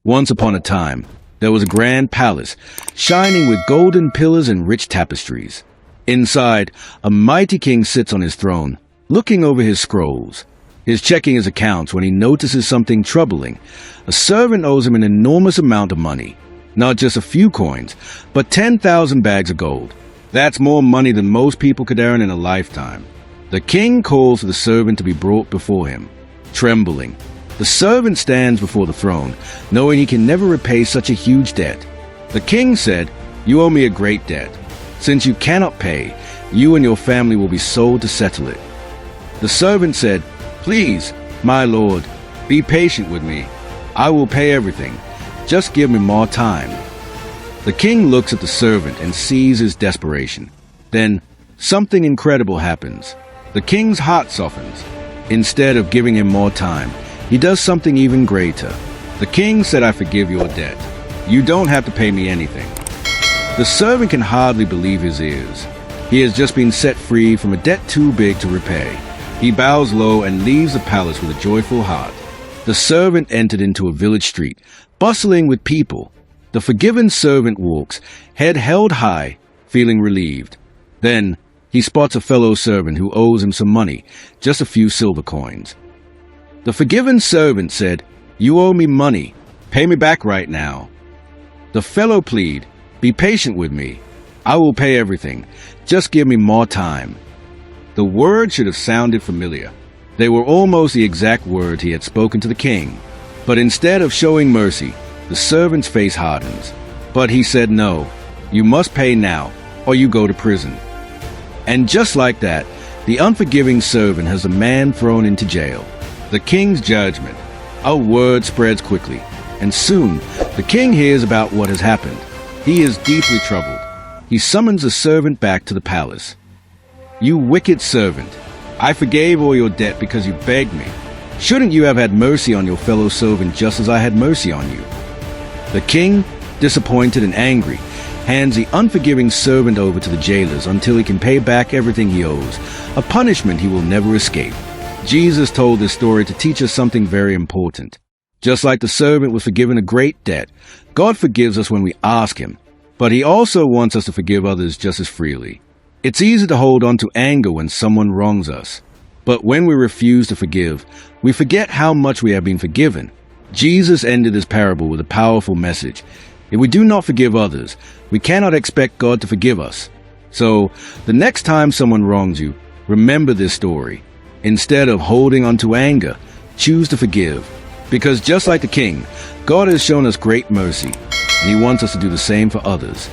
Once upon a time, there was a grand palace, shining with golden pillars and rich tapestries. Inside, a mighty king sits on his throne, looking over his scrolls. He's checking his accounts when he notices something troubling. A servant owes him an enormous amount of money. Not just a few coins, but 10,000 bags of gold. That's more money than most people could earn in a lifetime. The king calls for the servant to be brought before him. Trembling, the servant stands before the throne, knowing he can never repay such a huge debt. The king said, "You owe me a great debt. Since you cannot pay, you and your family will be sold to settle it." The servant said, "Please, my lord, be patient with me. I will pay everything. Just give me more time." The king looks at the servant and sees his desperation. Then, something incredible happens. The king's heart softens. Instead of giving him more time, he does something even greater. The king said, "I forgive your debt. You don't have to pay me anything." The servant can hardly believe his ears. He has just been set free from a debt too big to repay. He bows low and leaves the palace with a joyful heart. The servant entered into a village street, bustling with people. The forgiven servant walks, head held high, feeling relieved. Then, he spots a fellow servant who owes him some money, just a few silver coins. The forgiven servant said, "You owe me money. Pay me back right now." The fellow pleaded, "Be patient with me. I will pay everything. Just give me more time." The words should have sounded familiar. They were almost the exact words he had spoken to the king. But instead of showing mercy, the servant's face hardens. But he said, "No, you must pay now, or you go to prison." And just like that, the unforgiving servant has the man thrown into jail. The king's judgment. A word spreads quickly, and soon the king hears about what has happened. He is deeply troubled. He summons the servant back to the palace. "You wicked servant, I forgave all your debt because you begged me. Shouldn't you have had mercy on your fellow servant just as I had mercy on you?" The king, disappointed and angry, hands the unforgiving servant over to the jailers until he can pay back everything he owes, a punishment he will never escape. Jesus told this story to teach us something very important. Just like the servant was forgiven a great debt, God forgives us when we ask Him, but He also wants us to forgive others just as freely. It's easy to hold on to anger when someone wrongs us, but when we refuse to forgive, we forget how much we have been forgiven. Jesus ended this parable with a powerful message. If we do not forgive others, we cannot expect God to forgive us. So, the next time someone wrongs you, remember this story. Instead of holding on to anger, choose to forgive. Because just like the king, God has shown us great mercy, and He wants us to do the same for others.